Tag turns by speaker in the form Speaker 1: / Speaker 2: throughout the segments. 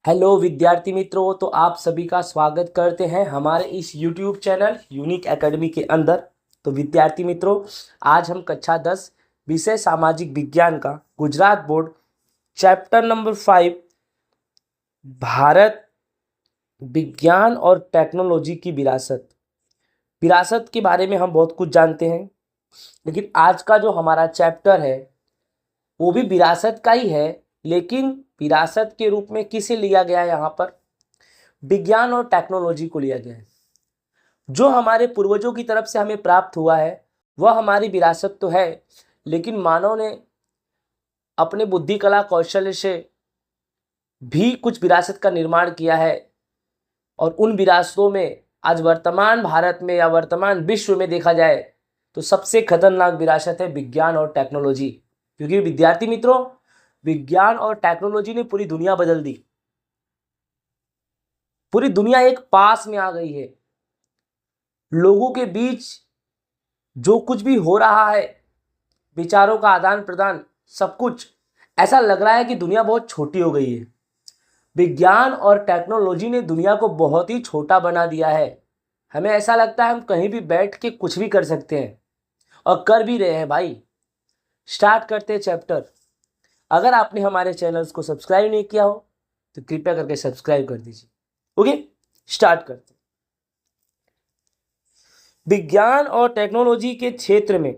Speaker 1: Hello विद्यार्थी मित्रों, तो आप सभी का स्वागत करते हैं हमारे इस YouTube चैनल यूनिक एकेडमी के अंदर। तो विद्यार्थी मित्रों, आज हम कक्षा 10 विषय सामाजिक विज्ञान का Gujarat board chapter number 5 Bharat विज्ञान और टेक्नोलॉजी की विरासत विरासत के बारे में हम बहुत कुछ जानते हैं। लेकिन आज का जो हमारा चैप्टर है वो भी विरासत का ही है, लेकिन विरासत के रूप में किसे लिया गया है? यहाँ पर विज्ञान और टेक्नोलॉजी को लिया गया है। जो हमारे पूर्वजों की तरफ से हमें प्राप्त हुआ है वह हमारी विरासत तो है, लेकिन मानव ने अपने बुद्धि कला कौशल्य से भी कुछ विरासत का निर्माण किया है। और उन विरासतों में आज वर्तमान भारत में या वर्तमान विश्व में देखा जाए तो सबसे खतरनाक विरासत है विज्ञान और टेक्नोलॉजी। क्योंकि विद्यार्थी मित्रों, विज्ञान और टेक्नोलॉजी ने पूरी दुनिया बदल दी। पूरी दुनिया एक पास में आ गई है। लोगों के बीच जो कुछ भी हो रहा है, विचारों का आदान प्रदान, सब कुछ ऐसा लग रहा है कि दुनिया बहुत छोटी हो गई है। विज्ञान और टेक्नोलॉजी ने दुनिया को बहुत ही छोटा बना दिया है। हमें ऐसा लगता है हम कहीं भी बैठ के कुछ भी कर सकते हैं, और कर भी रहे हैं भाई। स्टार्ट करते हैं चैप्टर। अगर आपने हमारे चैनल्स को सब्सक्राइब नहीं किया हो तो कृपया करके सब्सक्राइब कर दीजिए। ओके, स्टार्ट करते हैं। विज्ञान और टेक्नोलॉजी के क्षेत्र में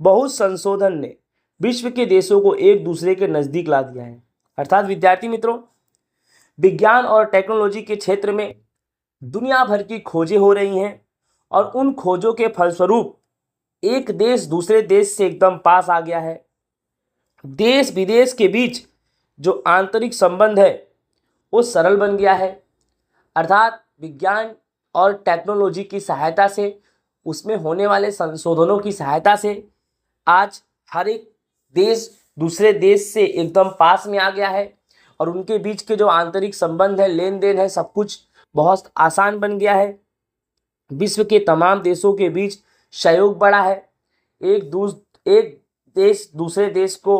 Speaker 1: बहुत संशोधन ने विश्व के देशों को एक दूसरे के नजदीक ला दिया है। अर्थात विद्यार्थी मित्रों, विज्ञान और टेक्नोलॉजी के क्षेत्र में दुनिया भर की खोजें हो रही हैं, और उन खोजों के फलस्वरूप एक देश दूसरे देश से एकदम पास आ गया है। देश विदेश के बीच जो आंतरिक संबंध है वो सरल बन गया है। अर्थात विज्ञान और टेक्नोलॉजी की सहायता से, उसमें होने वाले संशोधनों की सहायता से आज हर एक देश दूसरे देश से एकदम पास में आ गया है, और उनके बीच के जो आंतरिक संबंध है, लेन देन है, सब कुछ बहुत आसान बन गया है। विश्व के तमाम देशों के बीच सहयोग बढ़ा है। एक देश दूसरे देश को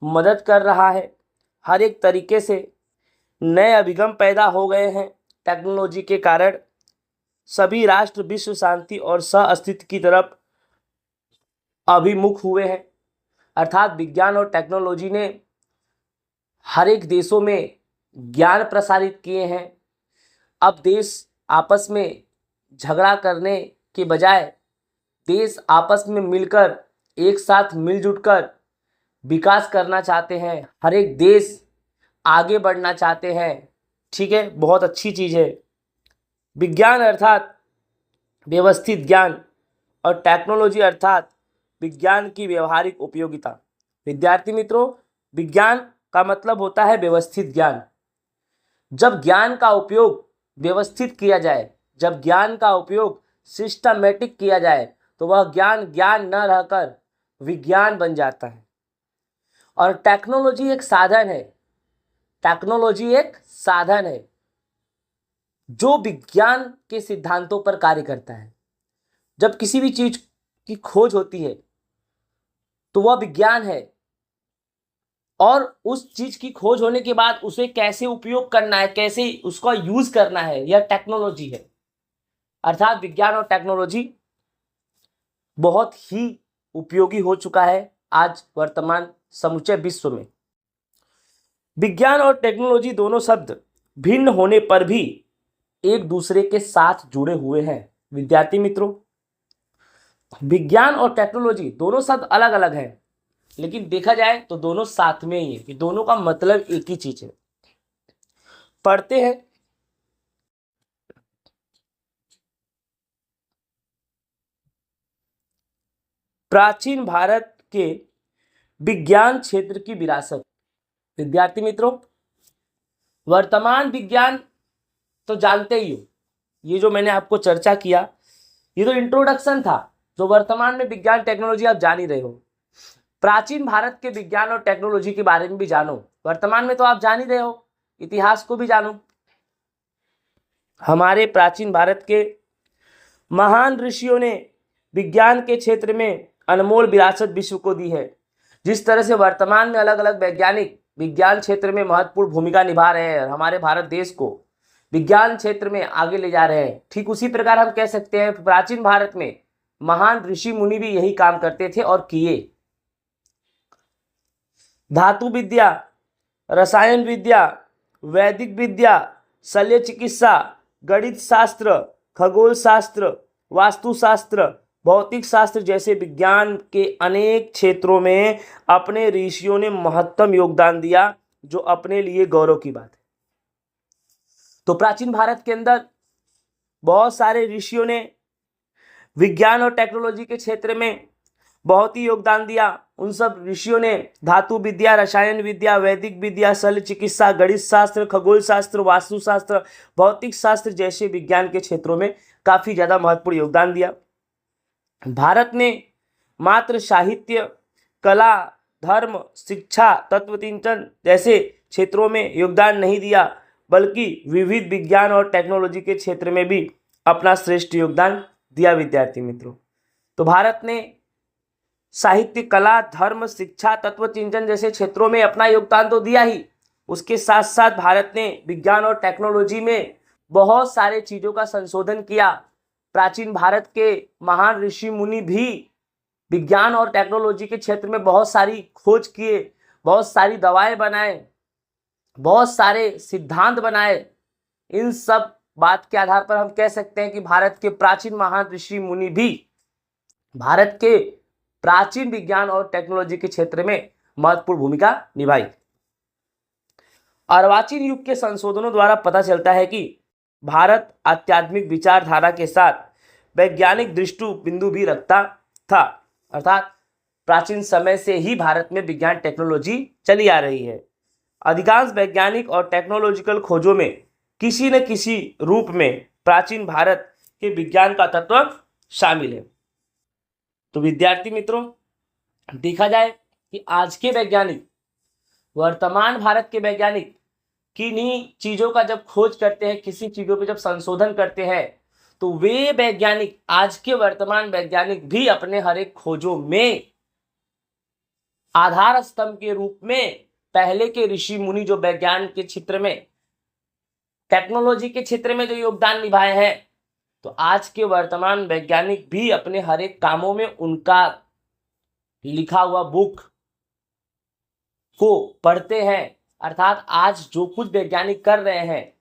Speaker 1: मदद कर रहा है। हर एक तरीके से नए अभिगम पैदा हो गए हैं। टेक्नोलॉजी के कारण सभी राष्ट्र विश्व शांति और सह अस्तित्व की तरफ अभिमुख हुए हैं। अर्थात विज्ञान और टेक्नोलॉजी ने हर एक देशों में ज्ञान प्रसारित किए हैं। अब देश आपस में झगड़ा करने के बजाय देश आपस में मिलकर, एक साथ मिलजुल कर विकास करना चाहते हैं। हर एक देश आगे बढ़ना चाहते हैं। ठीक है, बहुत अच्छी चीज़ है। विज्ञान अर्थात व्यवस्थित ज्ञान, और टेक्नोलॉजी अर्थात विज्ञान की व्यवहारिक उपयोगिता। विद्यार्थी मित्रों, विज्ञान का मतलब होता है व्यवस्थित ज्ञान। जब ज्ञान का उपयोग व्यवस्थित किया जाए, जब ज्ञान का उपयोग सिस्टमेटिक किया जाए, तो वह ज्ञान ज्ञान न रहकर विज्ञान बन जाता है। और टेक्नोलॉजी एक साधन है। टेक्नोलॉजी एक साधन है जो विज्ञान के सिद्धांतों पर कार्य करता है। जब किसी भी चीज की खोज होती है तो वह विज्ञान है, और उस चीज की खोज होने के बाद उसे कैसे उपयोग करना है, कैसे उसका यूज करना है, यह टेक्नोलॉजी है। अर्थात विज्ञान और टेक्नोलॉजी बहुत ही उपयोगी हो चुका है आज वर्तमान समुचे विश्व में। विज्ञान और टेक्नोलॉजी दोनों शब्द भिन्न होने पर भी एक दूसरे के साथ जुड़े हुए हैं। विद्यार्थी मित्रों, विज्ञान और टेक्नोलॉजी दोनों शब्द अलग अलग हैं, लेकिन देखा जाए तो दोनों साथ में ही है, कि दोनों का मतलब एक ही चीज है। पढ़ते हैं। प्राचीन भारत के विज्ञान क्षेत्र की विरासत। विद्यार्थी मित्रों, वर्तमान विज्ञान तो जानते ही हो। ये जो मैंने आपको चर्चा किया, ये तो इंट्रोडक्शन था। जो वर्तमान में विज्ञान टेक्नोलॉजी आप जान ही रहे हो। प्राचीन भारत के विज्ञान और टेक्नोलॉजी के बारे में भी जानो। वर्तमान में तो आप जान ही रहे हो, इतिहास को भी जानो। हमारे प्राचीन भारत के महान ऋषियों ने विज्ञान के क्षेत्र में अनमोल विरासत विश्व को दी है। जिस तरह से वर्तमान में अलग अलग वैज्ञानिक विज्ञान क्षेत्र में महत्वपूर्ण भूमिका निभा रहे हैं, हमारे भारत देश को विज्ञान क्षेत्र में आगे ले जा रहे हैं। ठीक उसी प्रकार हम कह सकते हैं प्राचीन भारत में महान ऋषि मुनि भी यही काम करते थे और किए। धातु विद्या, रसायन विद्या, वैदिक विद्या, शल्य चिकित्सा, गणित शास्त्र, खगोल शास्त्र, वास्तुशास्त्र, भौतिक शास्त्र जैसे विज्ञान के अनेक क्षेत्रों में अपने ऋषियों ने महत्तम योगदान दिया, जो अपने लिए गौरव की बात है। तो प्राचीन भारत के अंदर बहुत सारे ऋषियों ने विज्ञान और टेक्नोलॉजी के क्षेत्र में बहुत ही योगदान दिया। उन सब ऋषियों ने धातु विद्या, रसायन विद्या, वैदिक विद्या, शल्य चिकित्सा, गणित शास्त्र, खगोल शास्त्र, वास्तुशास्त्र, भौतिक शास्त्र जैसे विज्ञान के क्षेत्रों में काफी ज्यादा महत्वपूर्ण योगदान दिया। भारत ने मात्र साहित्य, कला, धर्म, शिक्षा, तत्वचिंतन जैसे क्षेत्रों में योगदान नहीं दिया, बल्कि विविध विज्ञान और टेक्नोलॉजी के क्षेत्र में भी अपना श्रेष्ठ योगदान दिया। विद्यार्थी मित्रों, तो भारत ने साहित्य, कला, धर्म, शिक्षा, तत्वचिंतन जैसे क्षेत्रों में अपना योगदान तो दिया ही, उसके साथ साथ भारत ने विज्ञान और टेक्नोलॉजी में बहुत सारे चीज़ों का संशोधन किया। प्राचीन भारत के महान ऋषि मुनि भी विज्ञान और टेक्नोलॉजी के क्षेत्र में बहुत सारी खोज किए, बहुत सारी दवाएं बनाए, बहुत सारे सिद्धांत बनाए। इन सब बात के आधार पर हम कह सकते हैं कि भारत के प्राचीन महान ऋषि मुनि भी भारत के प्राचीन विज्ञान और टेक्नोलॉजी के क्षेत्र में महत्वपूर्ण भूमिका निभाई। अर्वाचीन युग के संशोधनों द्वारा पता चलता है कि भारत आध्यात्मिक विचारधारा के साथ वैज्ञानिक दृष्टि बिंदु भी रखता था, अर्थात प्राचीन समय से ही भारत में विज्ञान टेक्नोलॉजी चली आ रही है। अधिकांश वैज्ञानिक और टेक्नोलॉजिकल खोजों में किसी न किसी रूप में प्राचीन भारत के विज्ञान का तत्व शामिल है। तो विद्यार्थी मित्रों, देखा जाए कि आज के वैज्ञानिक, वर्तमान भारत के वैज्ञानिक किन्हीं चीज़ों का जब खोज करते हैं, किसी चीज़ों पे जब संशोधन करते हैं, तो वे वैज्ञानिक, आज के वर्तमान वैज्ञानिक भी अपने हर एक खोजों में आधार स्तंभ के रूप में पहले के ऋषि मुनि जो विज्ञान के क्षेत्र में, टेक्नोलॉजी के क्षेत्र में जो योगदान निभाए हैं, तो आज के वर्तमान वैज्ञानिक भी अपने हर एक कामों में उनका लिखा हुआ बुक को पढ़ते हैं। अर्थात आज जो कुछ वैज्ञानिक कर रहे हैं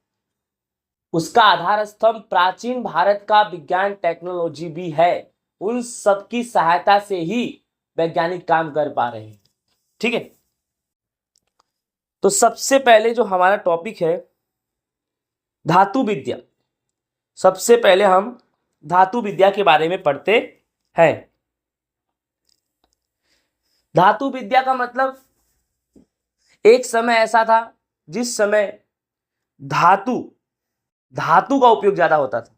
Speaker 1: उसका आधार स्तंभ प्राचीन भारत का विज्ञान टेक्नोलॉजी भी है। उन सब की सहायता से ही वैज्ञानिक काम कर पा रहे हैं। ठीक है, तो सबसे पहले जो हमारा टॉपिक है धातु विद्या, सबसे पहले हम धातु विद्या के बारे में पढ़ते हैं। धातु विद्या का मतलब, एक समय ऐसा था जिस समय धातु का उपयोग ज्यादा होता था,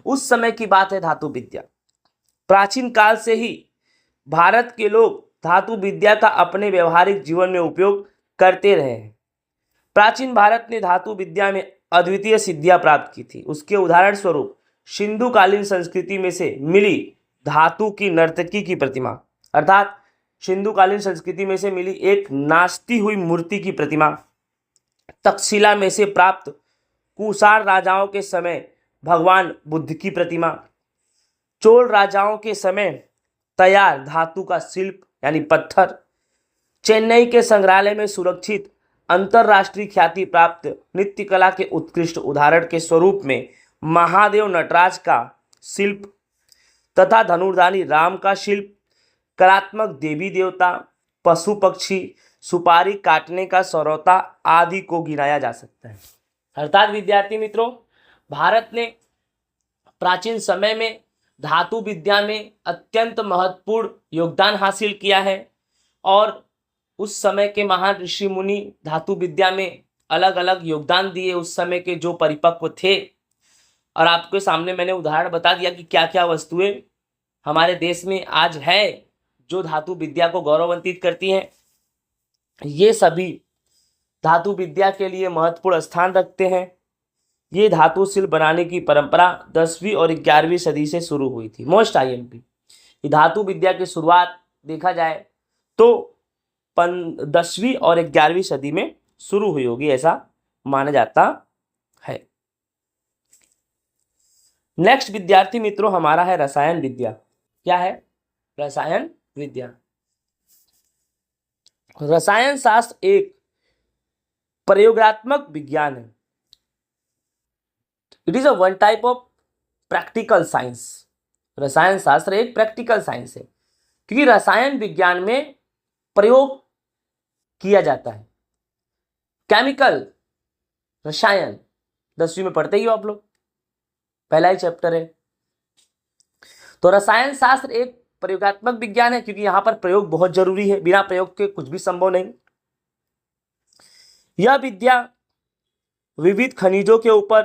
Speaker 1: उस समय की बात है धातु विद्या। प्राचीन काल से ही भारत के लोग धातु विद्या का अपने व्यवहारिक जीवन में उपयोग करते रहे हैं। प्राचीन भारत ने धातु विद्या में अद्वितीय सिद्धियां प्राप्त की थी। उसके उदाहरण स्वरूप सिंधुकालीन संस्कृति में से मिली धातु की नर्तकी की प्रतिमा, अर्थात सिंधुकालीन संस्कृति में से मिली एक नाचती हुई मूर्ति की प्रतिमा, तक्षशिला में से प्राप्त कुषाण राजाओं के समय भगवान बुद्ध की प्रतिमा, चोल राजाओं के समय तैयार धातु का शिल्प यानी पत्थर, चेन्नई के संग्रहालय में सुरक्षित अंतरराष्ट्रीय ख्याति प्राप्त नृत्य कला के उत्कृष्ट उदाहरण के स्वरूप में महादेव नटराज का शिल्प तथा धनुर्धारी राम का शिल्प, कलात्मक देवी देवता, पशु पक्षी, सुपारी काटने का सरौता आदि को गिनाया जा सकता है। अर्थात विद्यार्थी मित्रों, भारत ने प्राचीन समय में धातु विद्या में अत्यंत महत्वपूर्ण योगदान हासिल किया है और उस समय के महान ऋषि मुनि धातु विद्या में अलग अलग योगदान दिए, उस समय के जो परिपक्व थे। और आपके सामने मैंने उदाहरण बता दिया कि क्या क्या वस्तुएं हमारे देश में आज है जो धातु विद्या को गौरवान्वित करती हैं। ये सभी धातु विद्या के लिए महत्वपूर्ण स्थान रखते हैं। ये धातु शिल्प बनाने की परंपरा 10वीं और 11वीं सदी से शुरू हुई थी। मोस्ट IMP, धातु विद्या की शुरुआत देखा जाए तो 10वीं और 11वीं सदी में शुरू हुई होगी, ऐसा माना जाता है। नेक्स्ट विद्यार्थी मित्रों हमारा है रसायन विद्या। क्या है? रसायन विद्या। रसायन शास्त्र एक प्रयोगात्मक विज्ञान है। It is a one type of practical science. रसायन शास्त्र एक प्रैक्टिकल साइंस है, क्योंकि रसायन विज्ञान में प्रयोग किया जाता है। केमिकल, रसायन 10वीं में पढ़ते ही हो आप लोग, पहला ही चैप्टर है। तो रसायन शास्त्र एक प्रयोगात्मक विज्ञान है, क्योंकि यहां पर प्रयोग बहुत जरूरी है, बिना प्रयोग के कुछ भी संभव नहीं। यह विद्या विविध खनिजों के ऊपर,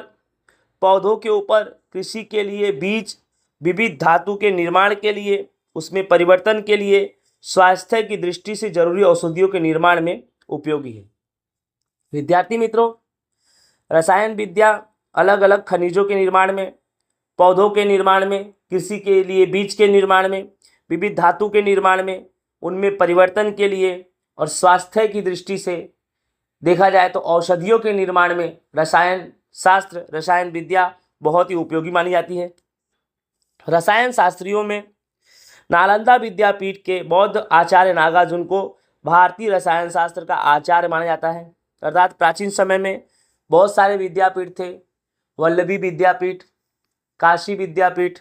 Speaker 1: पौधों के ऊपर, कृषि के लिए बीज, विविध धातु के निर्माण के लिए, उसमें परिवर्तन के लिए, स्वास्थ्य की दृष्टि से जरूरी औषधियों के निर्माण में उपयोगी है। विद्यार्थी मित्रों, रसायन विद्या अलग अलग खनिजों के निर्माण में, पौधों के निर्माण में, कृषि के लिए बीज के निर्माण में, विविध धातु के निर्माण में, उनमें परिवर्तन के लिए और स्वास्थ्य की दृष्टि से देखा जाए तो औषधियों के निर्माण में रसायन शास्त्र, रसायन विद्या बहुत ही उपयोगी मानी जाती है। रसायन शास्त्रियों में नालंदा विद्यापीठ के बौद्ध आचार्य नागार्जुन को भारतीय रसायन शास्त्र का आचार्य माना जाता है। अर्थात प्राचीन समय में बहुत सारे विद्यापीठ थे, वल्लभी विद्यापीठ, काशी विद्यापीठ,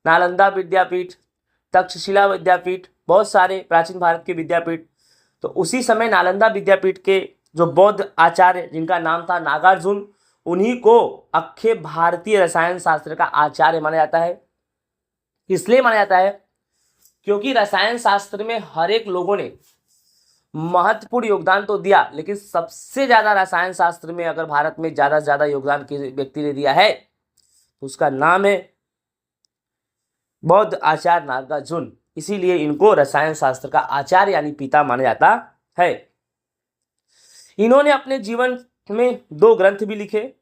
Speaker 1: नालंदा विद्यापीठ, तक्षशिला विद्यापीठ, बहुत सारे प्राचीन भारत के विद्यापीठ। तो उसी समय नालंदा विद्यापीठ के जो बौद्ध आचार्य जिनका नाम था नागार्जुन, उन्हीं को अक्षय भारतीय रसायन शास्त्र का आचार्य माना जाता है। इसलिए माना जाता है क्योंकि रसायन शास्त्र में हर एक लोगों ने महत्वपूर्ण योगदान तो दिया, लेकिन सबसे ज्यादा रसायन शास्त्र में अगर भारत में ज्यादा से ज्यादा योगदान किसी व्यक्ति ने दिया है तो उसका नाम है बौद्ध आचार्य नागार्जुन। इसीलिए इनको रसायन शास्त्र का आचार्य यानी पिता माना जाता है। इन्होंने अपने जीवन में 2 ग्रंथ भी लिखे।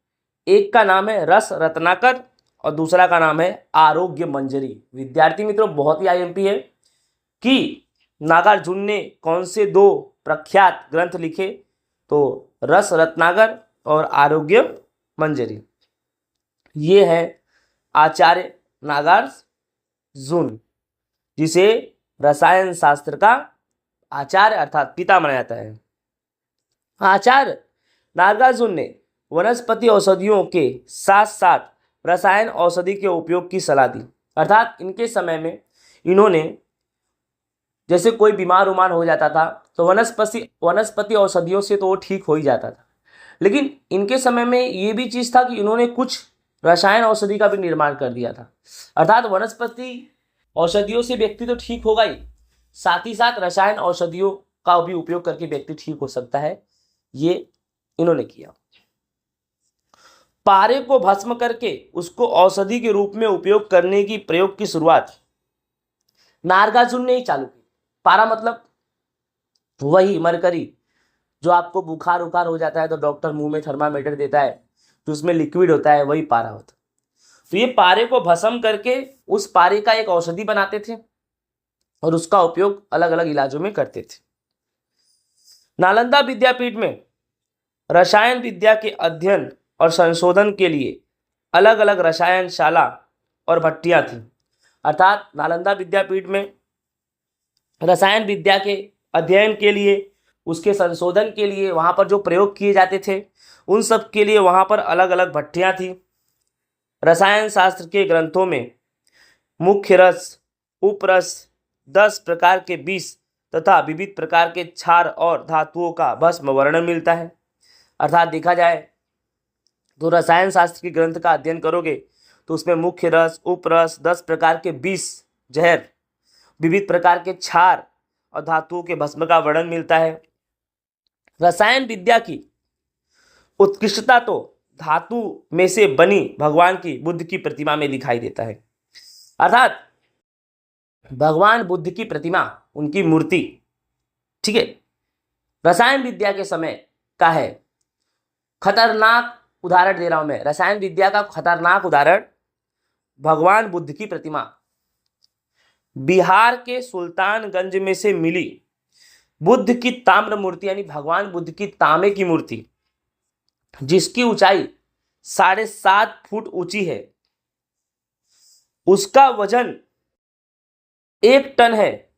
Speaker 1: एक का नाम है रस रत्नाकर और दूसरा का नाम है आरोग्य मंजरी। विद्यार्थी मित्रों, बहुत ही आईएमपी है कि नागार्जुन ने कौन से 2 प्रख्यात ग्रंथ लिखे, तो रस रत्नाकर और आरोग्य मंजरी। ये है आचार्य नागार्जुन, जिसे रसायन शास्त्र का आचार्य अर्थात पिता माना जाता है। आचार्य नागार्जुन ने वनस्पति औषधियों के साथ साथ रसायन औषधि के उपयोग की सलाह दी। अर्थात इनके समय में इन्होंने, जैसे कोई बीमार उमार हो जाता था तो वनस्पति औषधियों से तो वो ठीक हो ही जाता था, लेकिन इनके समय में ये भी चीज़ था कि इन्होंने कुछ रसायन औषधि का भी निर्माण कर दिया था। अर्थात वनस्पति औषधियों से व्यक्ति तो ठीक होगा ही, साथ ही साथ रसायन औषधियों का भी उपयोग करके व्यक्ति ठीक हो सकता है, ये इन्होंने किया। पारे को भस्म करके उसको औषधि के रूप में उपयोग करने की प्रयोग की शुरुआत नागार्जुन ने ही चालू की। पारा मतलब वही मरकरी, जो आपको बुखार उखार हो जाता है तो डॉक्टर मुंह में थर्मामीटर देता है, तो उसमें लिक्विड होता है, वही पारा होता है। तो ये पारे को भस्म करके उस पारे का एक औषधि बनाते थे और उसका उपयोग अलग अलग इलाजों में करते थे। नालंदा विद्यापीठ में रसायन विद्या के अध्ययन और संशोधन के लिए अलग अलग रसायनशाला और भट्टियां थी। अर्थात नालंदा विद्यापीठ में रसायन विद्या के अध्ययन के लिए, उसके संशोधन के लिए, वहाँ पर जो प्रयोग किए जाते थे उन सब के लिए वहाँ पर अलग अलग भट्टियां थी। रसायन शास्त्र के ग्रंथों में मुख्य रस, उपरस, 10 प्रकार के विष तथा विविध प्रकार के क्षार और धातुओं का भस्म वर्णन मिलता है। अर्थात देखा जाए तो रसायन शास्त्र के ग्रंथ का अध्ययन करोगे तो उसमें मुख्य रस, उपरस, 10 प्रकार के विष, जहर, विविध प्रकार के क्षार और धातुओं के भस्म का वर्णन मिलता है। रसायन विद्या की उत्कृष्टता तो धातु में से बनी भगवान की बुद्ध की प्रतिमा में दिखाई देता है। अर्थात भगवान बुद्ध की प्रतिमा, उनकी मूर्ति, ठीक है, रसायन विद्या के समय का है। खतरनाक उदाहरण दे रहा हूं मैं, रसायन विद्या का खतरनाक उदाहरण भगवान बुद्ध की प्रतिमा बिहार के सुल्तानगंज में से मिली बुद्ध की ताम्र मूर्ति यानी भगवान बुद्ध की तांबे की मूर्ति जिसकी ऊंचाई 7.5 फुट ऊंची है, उसका वजन 1 टन है।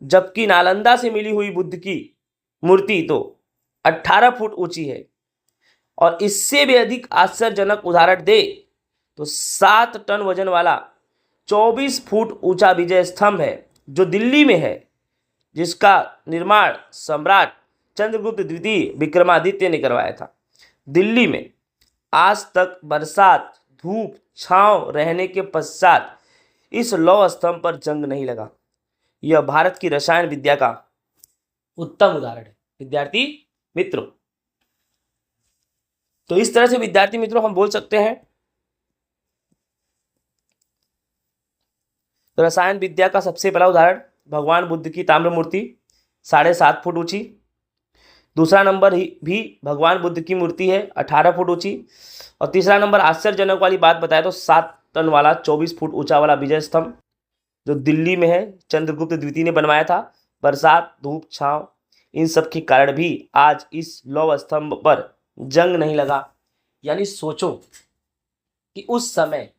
Speaker 1: जबकि नालंदा से मिली हुई बुद्ध की मूर्ति तो 18 फुट ऊंची है। और इससे भी अधिक आश्चर्यजनक उदाहरण दे तो 7 टन वजन वाला 24 फुट ऊंचा विजय स्तंभ है जो दिल्ली में है, जिसका निर्माण सम्राट चंद्रगुप्त द्वितीय विक्रमादित्य ने करवाया था। दिल्ली में आज तक बरसात, धूप, छांव रहने के पश्चात इस लौह स्तंभ पर जंग नहीं लगा। यह भारत की रसायन विद्या का उत्तम उदाहरण है विद्यार्थी मित्रों। तो इस तरह से विद्यार्थी मित्रों हम बोल सकते हैं तो रसायन विद्या का सबसे बड़ा उदाहरण भगवान बुद्ध की ताम्र मूर्ति 7.5 फुट ऊंची। दूसरा नंबर भी भगवान बुद्ध की मूर्ति है 18 फुट ऊंची। और तीसरा नंबर आश्चर्यजनक वाली बात बताए तो 7 टन वाला 24 फुट ऊंचा वाला विजय स्तंभ जो दिल्ली में है, चंद्रगुप्त द्वितीय ने बनवाया था। बरसात, धूप, छांव इन सब के कारण भी आज इस लौह स्तंभ पर जंग नहीं लगा। यानी सोचो कि उस समय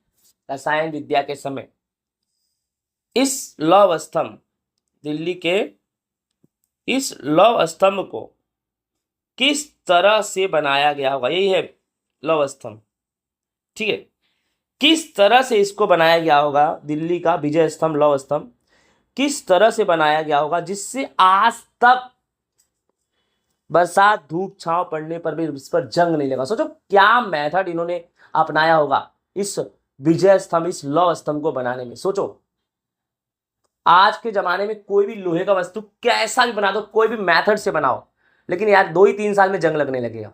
Speaker 1: रसायन विद्या के समय इस लौह स्तंभ, दिल्ली के इस लौह स्तंभ को किस तरह से बनाया गया होगा। यही है लौह स्तंभ, ठीक है। किस तरह से इसको बनाया गया होगा, दिल्ली का विजय स्तंभ, लौह स्तंभ किस तरह से बनाया गया होगा जिससे आज तक बरसात, धूप, छांव पड़ने पर भी इस पर जंग नहीं लगा। सोचो क्या मेथड इन्होंने अपनाया होगा इस विजय स्तंभ, इस लौह स्तंभ को बनाने में। सोचो आज के जमाने में कोई भी लोहे का वस्तु कैसा भी बना दो, कोई भी मेथड से बनाओ, लेकिन यार 2 ही 3 साल में जंग लगने लगेगा।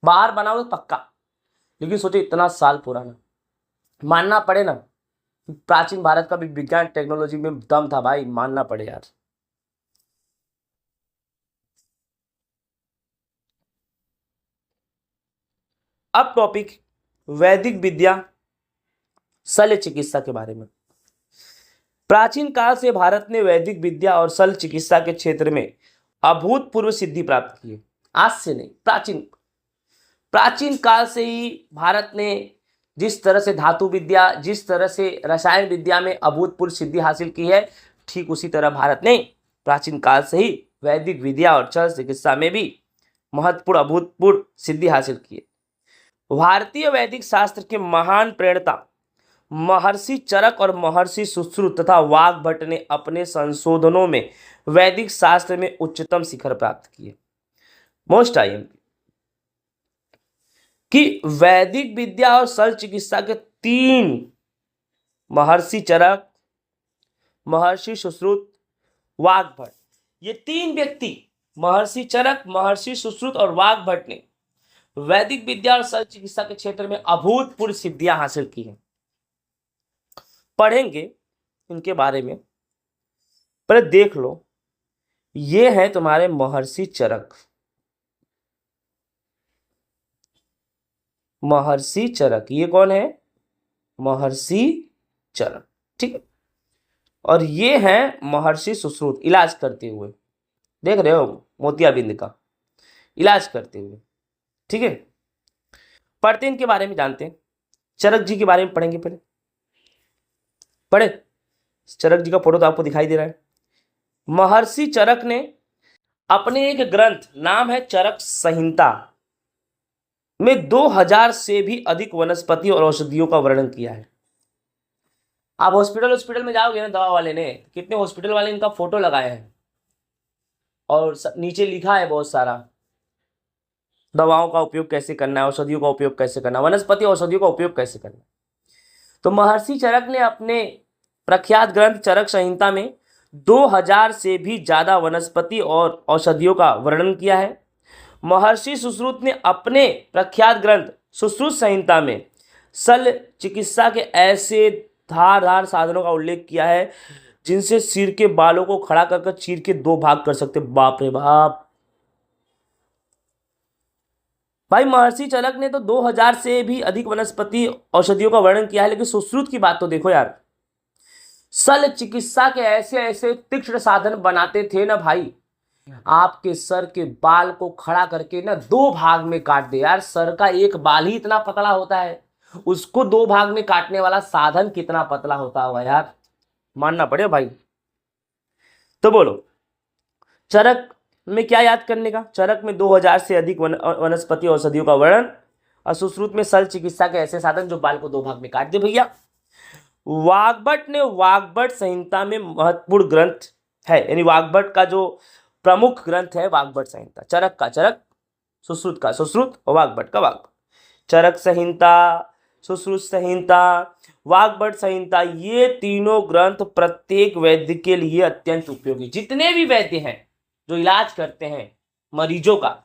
Speaker 1: बाहर बनाओ तो पक्का, लेकिन सोचो इतना साल पुराना, मानना पड़े ना, प्राचीन भारत का भी विज्ञान टेक्नोलॉजी में दम था भाई, मानना पड़े यार। अब टॉपिक वैदिक विद्या शल्य चिकित्सा के बारे में। प्राचीन काल से भारत ने वैदिक विद्या और शल्य चिकित्सा के क्षेत्र में अभूतपूर्व सिद्धि प्राप्त की है। आज से नहीं, प्राचीन काल से ही भारत ने जिस तरह से धातु विद्या, जिस तरह से रसायन विद्या में अभूतपूर्व सिद्धि हासिल की है, ठीक उसी तरह भारत ने प्राचीन काल से ही वैदिक विद्या और शल्य चिकित्सा में भी महत्वपूर्ण अभूतपूर्व सिद्धि हासिल की है। भारतीय वैदिक शास्त्र के महान प्रणेता महर्षि चरक और महर्षि सुश्रुत तथा वाग्भट ने अपने संशोधनों में वैदिक शास्त्र में उच्चतम शिखर प्राप्त किए। मोस्ट आईएमपी कि वैदिक विद्या और शल्य चिकित्सा के 3 महर्षि चरक, महर्षि सुश्रुत, वाग्भट, ये 3 व्यक्ति महर्षि चरक, महर्षि सुश्रुत और वाग्भट ने वैदिक विद्या और शल्य चिकित्सा के क्षेत्र में अभूतपूर्व सिद्धियां हासिल की हैं। पढ़ेंगे इनके बारे में, पर देख लो, ये है तुम्हारे महर्षि चरक। महर्षि चरक ये कौन है? महर्षि चरक, ठीक है। और ये है महर्षि सुश्रुत, इलाज करते हुए, देख रहे हो मोतियाबिंद का इलाज करते हुए, ठीक है। पढ़ते इनके बारे में, जानते हैं चरक जी के बारे में। पढ़ेंगे, पहले पढ़े। चरक जी का फोटो तो आपको दिखाई दे रहा है। महर्षि चरक ने अपने एक ग्रंथ, नाम है चरक संहिता, में 2000 से भी अधिक वनस्पति और औषधियों का वर्णन किया है। आप हॉस्पिटल में जाओगे ना, दवा वाले ने, कितने हॉस्पिटल वाले इनका फोटो लगाए हैं और नीचे लिखा है बहुत सारा, दवाओं का उपयोग कैसे करना है, औषधियों का उपयोग कैसे करना है, वनस्पति औषधियों का उपयोग कैसे करना है। तो महर्षि चरक ने अपने प्रख्यात ग्रंथ चरक संहिता में 2000 से भी ज्यादा वनस्पति और औषधियों का वर्णन किया है। महर्षि सुश्रुत ने अपने प्रख्यात ग्रंथ सुश्रुत संहिता में शल्य चिकित्सा के ऐसे धारदार साधनों का उल्लेख किया है जिनसे सिर के बालों को खड़ा कर चीर के 2 भाग कर सकते। बाप रे बाप भाई, महर्षि चरक ने तो 2000 से भी अधिक वनस्पति औषधियों का वर्णन किया है, लेकिन सुश्रुत की बात तो देखो यार, शल्य चिकित्सा के ऐसे ऐसे तीक्ष्ण साधन बनाते थे ना भाई, आपके सर के बाल को खड़ा करके ना दो भाग में काट दे। यार सर का एक बाल ही इतना पतला होता है, उसको दो भाग में काटने वाला साधन कितना पतला होता होगा यार, मानना पड़ेगा भाई। तो बोलो चरक में क्या याद करने का? चरक में 2000 से अधिक वनस्पति औषधियों का वर्णन और सुश्रुत में शल्य चिकित्सा के ऐसे साधन जो बाल को दो भाग में काट दे। भैया वाग्भट ने वाग्भट संहिता में महत्वपूर्ण ग्रंथ है, यानी वाग्भट का जो प्रमुख ग्रंथ है वाग्भट संहिता। चरक का चरक, सुश्रुत का सुश्रुत और वाग्भट का वाग्भट। चरक संहिता, सुश्रुत संहिता, वाग्भट संहिता, ये तीनों ग्रंथ प्रत्येक वैद्य के लिए अत्यंत उपयोगी। जितने भी वैद्य हैं जो इलाज करते हैं मरीजों का,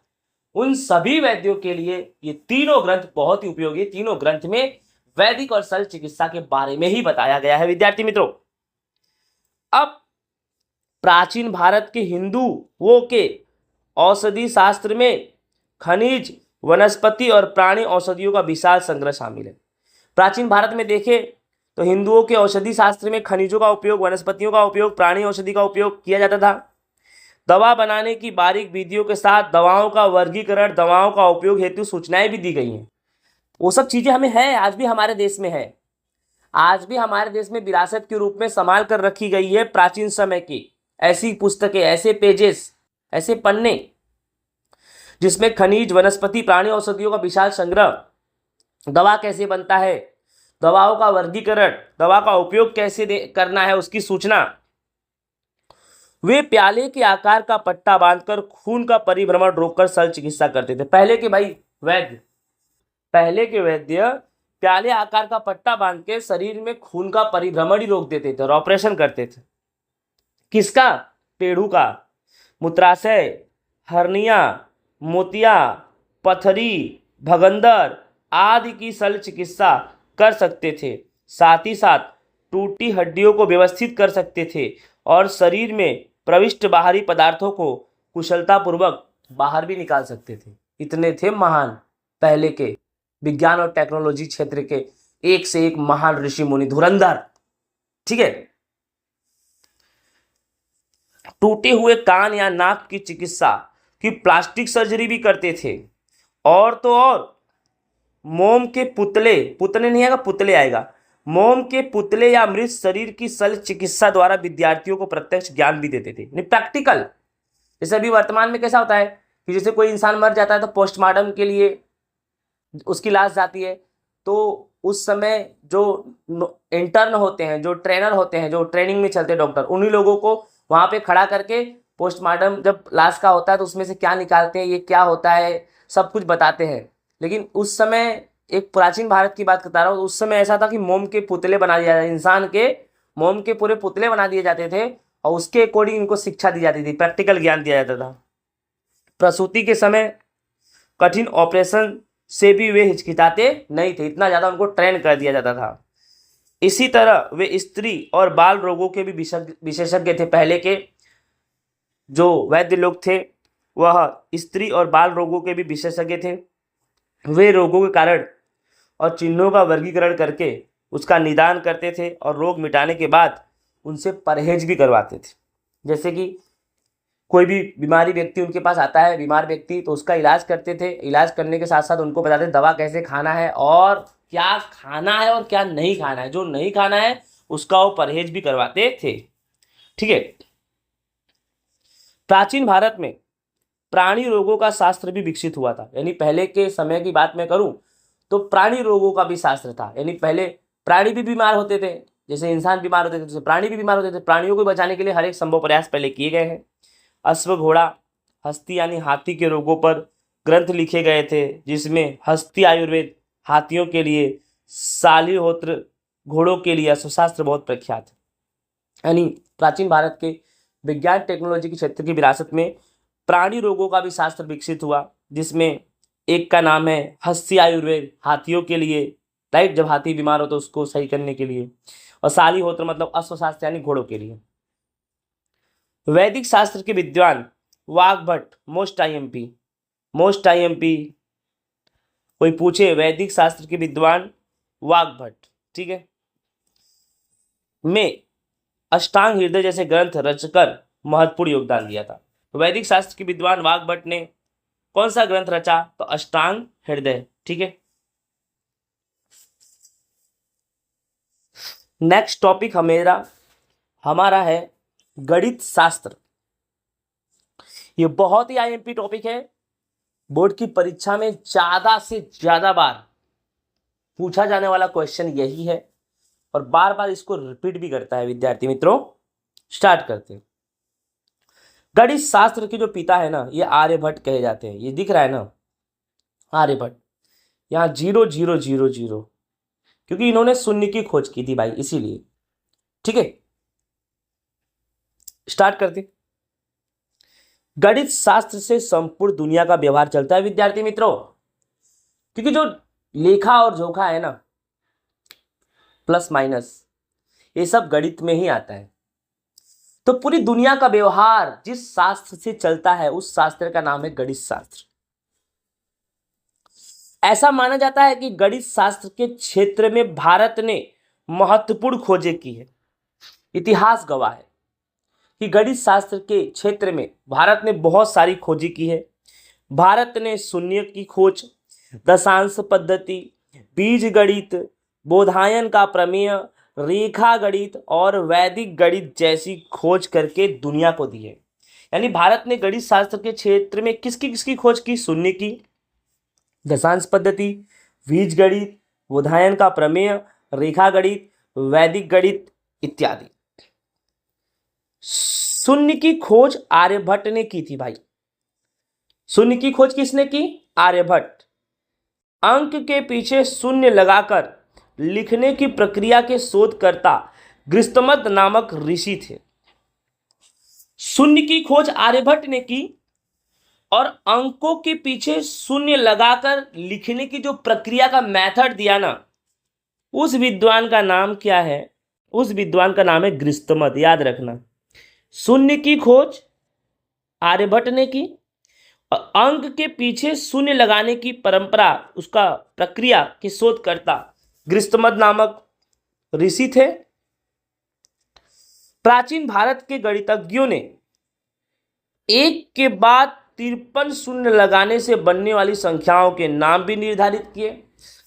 Speaker 1: उन सभी वैद्यों के लिए ये तीनों ग्रंथ बहुत ही उपयोगी। तीनों ग्रंथ में वैदिक और शल्य चिकित्सा के बारे में ही बताया गया है। विद्यार्थी मित्रों, अब प्राचीन भारत के हिंदुओं के औषधि शास्त्र में खनिज, वनस्पति और प्राणी औषधियों का विशाल संग्रह शामिल है। प्राचीन भारत में देखें तो हिंदुओं के औषधि शास्त्र में खनिजों का उपयोग, वनस्पतियों का उपयोग, प्राणी औषधि का उपयोग किया जाता था। दवा बनाने की बारीक विधियों के साथ दवाओं का वर्गीकरण, दवाओं का उपयोग हेतु सूचनाएं भी दी गई हैं। वो सब चीजें हमें है, आज भी हमारे देश में है। आज भी हमारे देश में विरासत के रूप में संभाल कर रखी गई है प्राचीन समय की ऐसी पुस्तकें, ऐसे पेजेस, ऐसे पन्ने जिसमें खनिज, वनस्पति, प्राणी औषधियों का विशाल संग्रह, दवा कैसे बनता है, दवाओं का वर्गीकरण, दवा का उपयोग कैसे करना है उसकी सूचना। वे प्याले के आकार का पट्टा बांधकर खून का परिभ्रमण रोककर शल्य चिकित्सा करते थे। पहले के भाई वैद्य, पहले के वैद्य प्याले आकार का पट्टा बांध के शरीर में खून का परिभ्रमण ही रोक देते थे और ऑपरेशन करते थे। किसका? पेड़ू का। मूत्राशय, हर्निया, मोतिया, पथरी, भगंदर आदि की शल्य चिकित्सा कर सकते थे। साथ ही साथ टूटी हड्डियों को व्यवस्थित कर सकते थे और शरीर में प्रविष्ट बाहरी पदार्थों को कुशलतापूर्वक बाहर भी निकाल सकते थे। इतने थे महान पहले के विज्ञान और टेक्नोलॉजी क्षेत्र के एक से एक महान ऋषि मुनि, धुरंधर। ठीक है। टूटे हुए कान या नाक की चिकित्सा की प्लास्टिक सर्जरी भी करते थे। और तो और मोम के पुतले, पुतले नहीं आएगा, पुतले आएगा, मोम के पुतले या मृत शरीर की शल्य चिकित्सा द्वारा विद्यार्थियों को प्रत्यक्ष ज्ञान भी देते थे, प्रैक्टिकल। जैसे अभी वर्तमान में कैसा होता है कि जैसे कोई इंसान मर जाता है तो पोस्टमार्टम के लिए उसकी लाश जाती है, तो उस समय जो इंटर्न होते हैं, जो ट्रेनर होते हैं, जो ट्रेनिंग में चलते डॉक्टर, उन्हीं लोगों को वहाँ पे खड़ा करके पोस्टमार्टम जब लाश का होता है तो उसमें से क्या निकालते हैं, ये क्या होता है, सब कुछ बताते हैं। लेकिन उस समय, एक प्राचीन भारत की बात करता रहा हूँ, उस समय ऐसा था कि मोम के पुतले बना दिया जाता, इंसान के मोम के पूरे पुतले बना दिए जाते थे और उसके अकॉर्डिंग इनको शिक्षा दी जाती थी, प्रैक्टिकल ज्ञान दिया जाता था। प्रसूति के समय कठिन ऑपरेशन से भी वे हिचकिचाते नहीं थे, इतना ज़्यादा उनको ट्रेन कर दिया जाता था। इसी तरह वे स्त्री और बाल रोगों के भी विशेषज्ञ थे। पहले के जो वैद्य लोग थे वह स्त्री और बाल रोगों के भी विशेषज्ञ थे। वे रोगों के कारण और चिन्हों का वर्गीकरण करके उसका निदान करते थे और रोग मिटाने के बाद उनसे परहेज भी करवाते थे। जैसे कि कोई भी बीमारी व्यक्ति उनके पास आता है, बीमार व्यक्ति, तो उसका इलाज करते थे। इलाज करने के साथ साथ उनको बताते थे दवा कैसे खाना है और क्या खाना है और क्या नहीं खाना है। जो नहीं खाना है उसका वो परहेज भी करवाते थे। ठीक है। प्राचीन भारत में प्राणी रोगों का शास्त्र भी विकसित हुआ था। यानी पहले के समय की बात मैं करूं तो प्राणी रोगों का भी शास्त्र था। यानी पहले प्राणी भी बीमार होते थे, जैसे इंसान बीमार होते थे जैसे प्राणी भी बीमार होते थे। प्राणियों को बचाने के लिए हर एक संभव प्रयास पहले किए गए हैं। अश्व, घोड़ा, हस्ती यानी हाथी के रोगों पर ग्रंथ लिखे गए थे, जिसमें हस्ती आयुर्वेद हाथियों के लिए, शालिहोत्र घोड़ों के लिए अश्वशास्त्र बहुत प्रख्यात है। यानी प्राचीन भारत के विज्ञान टेक्नोलॉजी के क्षेत्र की विरासत में प्राणी रोगों का भी शास्त्र विकसित हुआ, जिसमें एक का नाम है हस्ती आयुर्वेद हाथियों के लिए, राइट, जब हाथी बीमार हो तो उसको सही करने के लिए, और शालिहोत्र मतलब अश्वशास्त्र यानी घोड़ों के लिए। वैदिक शास्त्र के विद्वान वाग्भट, मोस्ट आईएमपी कोई पूछे, वैदिक शास्त्र के विद्वान वाग्भट, ठीक है, में अष्टांग हृदय जैसे ग्रंथ रचकर महत्वपूर्ण योगदान दिया था। वैदिक शास्त्र के विद्वान वाग्भट ने कौन सा ग्रंथ रचा? तो अष्टांग हृदय। ठीक है, नेक्स्ट टॉपिक हमारा है गणित शास्त्र। ये बहुत ही आईएमपी टॉपिक है, बोर्ड की परीक्षा में ज्यादा से ज्यादा बार पूछा जाने वाला क्वेश्चन यही है और बार बार इसको रिपीट भी करता है। विद्यार्थी मित्रों, स्टार्ट करते हैं। गणित शास्त्र के जो पिता है ना, ये आर्यभट्ट कहे जाते हैं। ये दिख रहा है ना, आर्यभट्ट, यहाँ 0000, क्योंकि इन्होंने शून्य की खोज की थी भाई, इसीलिए। ठीक है, स्टार्ट करते। गणित शास्त्र से संपूर्ण दुनिया का व्यवहार चलता है विद्यार्थी मित्रों, क्योंकि जो लेखा और जोखा है ना, प्लस माइनस, ये सब गणित में ही आता है। तो पूरी दुनिया का व्यवहार जिस शास्त्र से चलता है उस शास्त्र का नाम है गणित शास्त्र। ऐसा माना जाता है कि गणित शास्त्र के क्षेत्र में भारत ने महत्वपूर्ण खोजें की है। इतिहास गवाह है कि गणित शास्त्र के क्षेत्र में भारत ने बहुत सारी खोजें की है। भारत ने शून्य की खोज, दशांश पद्धति, बीज गणित, बोधायन का प्रमेय, रेखा गणित और वैदिक गणित जैसी खोज करके दुनिया को दी है। यानी भारत ने गणित शास्त्र के क्षेत्र में किसकी खोज की? शून्य की, दशांश पद्धति, बीज गणित, बोधायन का प्रमेय, रेखा गणित, वैदिक गणित इत्यादि। शून्य की खोज आर्यभट्ट ने की थी भाई। शून्य की खोज किसने की? आर्यभट्ट। अंक के पीछे शून्य लगाकर लिखने की प्रक्रिया के शोधकर्ता गृहस्थमत नामक ऋषि थे। शून्य की खोज आर्यभट्ट ने की और अंकों के पीछे शून्य लगाकर लिखने की जो प्रक्रिया का मेथड दिया ना, उस विद्वान का नाम क्या है? उस विद्वान का नाम है गृहस्थमत। याद रखना, शून्य की खोज आर्यभट्ट ने की और अंक के पीछे शून्य लगाने की परंपरा, उसका प्रक्रिया के शोधकर्ता गृहस्थमत नामक ऋषि थे। प्राचीन भारत के गणितज्ञों ने एक के बाद 53 शून्य लगाने से बनने वाली संख्याओं के नाम भी निर्धारित किए।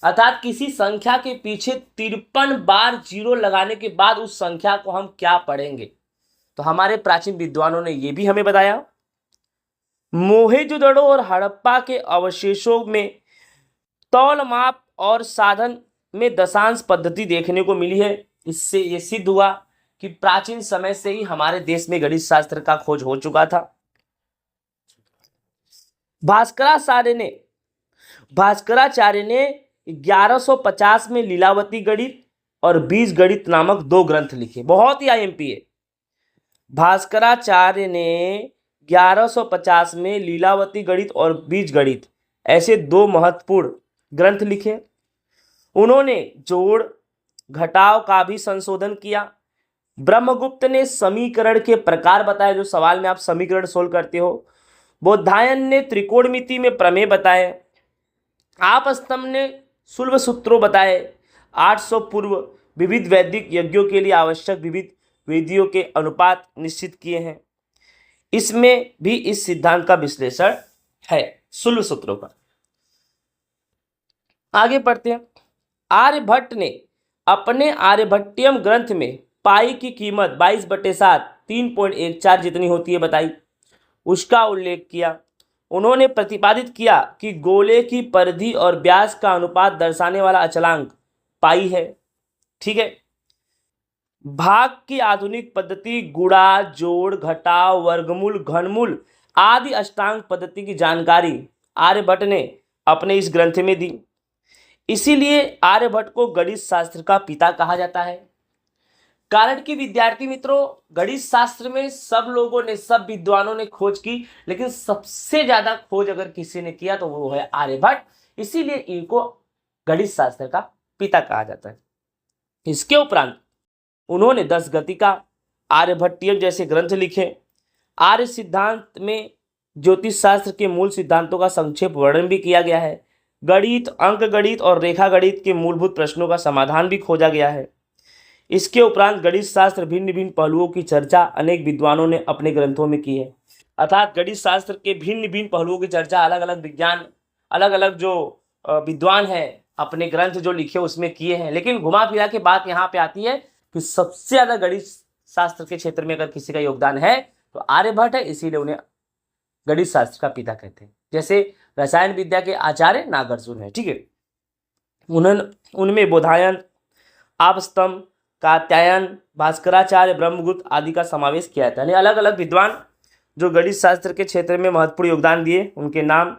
Speaker 1: अर्थात किसी संख्या के पीछे 53 बार जीरो लगाने के बाद उस संख्या को हम क्या पढ़ेंगे, तो हमारे प्राचीन विद्वानों ने यह भी हमें बताया। मोहेंजोदड़ो और हड़प्पा के अवशेषों में तौल माप और साधन में दशांश पद्धति देखने को मिली है। इससे यह सिद्ध हुआ कि प्राचीन समय से ही हमारे देश में गणित शास्त्र का खोज हो चुका था। भास्कराचार्य ने 1150 में लीलावती गणित और बीज गणित नामक 2 ग्रंथ लिखे। बहुत ही आईएमपी है। भास्कराचार्य ने 1150 में लीलावती गणित और बीज गणित ऐसे 2 महत्वपूर्ण ग्रंथ लिखे। उन्होंने जोड़ घटाव का भी संशोधन किया। ब्रह्मगुप्त ने समीकरण के प्रकार बताए, जो सवाल में आप समीकरण सोल्व करते हो। बोधायन ने त्रिकोणमिति में प्रमेय बताए। आपस्तंभ ने सुलभ सूत्रों बताए। 800 पूर्व विविध वैदिक यज्ञों के लिए आवश्यक विविध विधियों के अनुपात निश्चित किए हैं। इसमें भी इस सिद्धांत का विश्लेषण है, सुलभ सूत्रों का। आगे पढ़ते हैं। आर्यभट्ट ने अपने आर्यभट्टियम ग्रंथ में पाई की कीमत 22/7 3.14 जितनी होती है बताई, उसका उल्लेख किया। उन्होंने प्रतिपादित किया कि गोले की परिधि और व्यास का अनुपात दर्शाने वाला अचलांक पाई है। ठीक है। भाग की आधुनिक पद्धति गुणा, जोड़, घटाव, वर्गमूल, घनमूल आदि अष्टांग पद्धति की जानकारी आर्यभट्ट ने अपने इस ग्रंथ में दी। इसीलिए आर्यभट्ट को गणित शास्त्र का पिता कहा जाता है। कारण कि विद्यार्थी मित्रों, गणित शास्त्र में सब लोगों ने, सब विद्वानों ने खोज की, लेकिन सबसे ज्यादा खोज अगर किसी ने किया तो वो है आर्यभट्ट। इसीलिए इनको गणित शास्त्र का पिता कहा जाता है। इसके उपरांत उन्होंने 10 गतिका, आर्यभट्टियम जैसे ग्रंथ लिखे। आर्य सिद्धांत में ज्योतिष शास्त्र के मूल सिद्धांतों का संक्षेप वर्णन भी किया गया है। गणित, अंक गणित और रेखा गणित के मूलभूत प्रश्नों का समाधान भी खोजा गया है। इसके उपरांत गणित शास्त्र भिन्न भिन्न पहलुओं की चर्चा अनेक विद्वानों ने अपने ग्रंथों में की है। अर्थात गणित शास्त्र के भिन्न भिन्न पहलुओं की चर्चा अलग अलग विज्ञान, अलग अलग जो विद्वान है अपने ग्रंथ जो लिखे उसमें किए हैं। लेकिन घुमा फिरा के बात यहाँ पे आती है कि सबसे ज्यादा गणित शास्त्र के क्षेत्र में अगर किसी का योगदान है तो आर्यभट्ट है, इसीलिए उन्हें गणित शास्त्र का पिता कहते हैं। जैसे रसायन विद्या के आचार्य नागार्जुन है, ठीक है। उनमें बोधायन, आपस्तंभ, कात्यायन, भास्कराचार्य, ब्रह्मगुप्त आदि का समावेश किया था। यानी अलग अलग विद्वान जो गणित शास्त्र के क्षेत्र में महत्वपूर्ण योगदान दिए, उनके नाम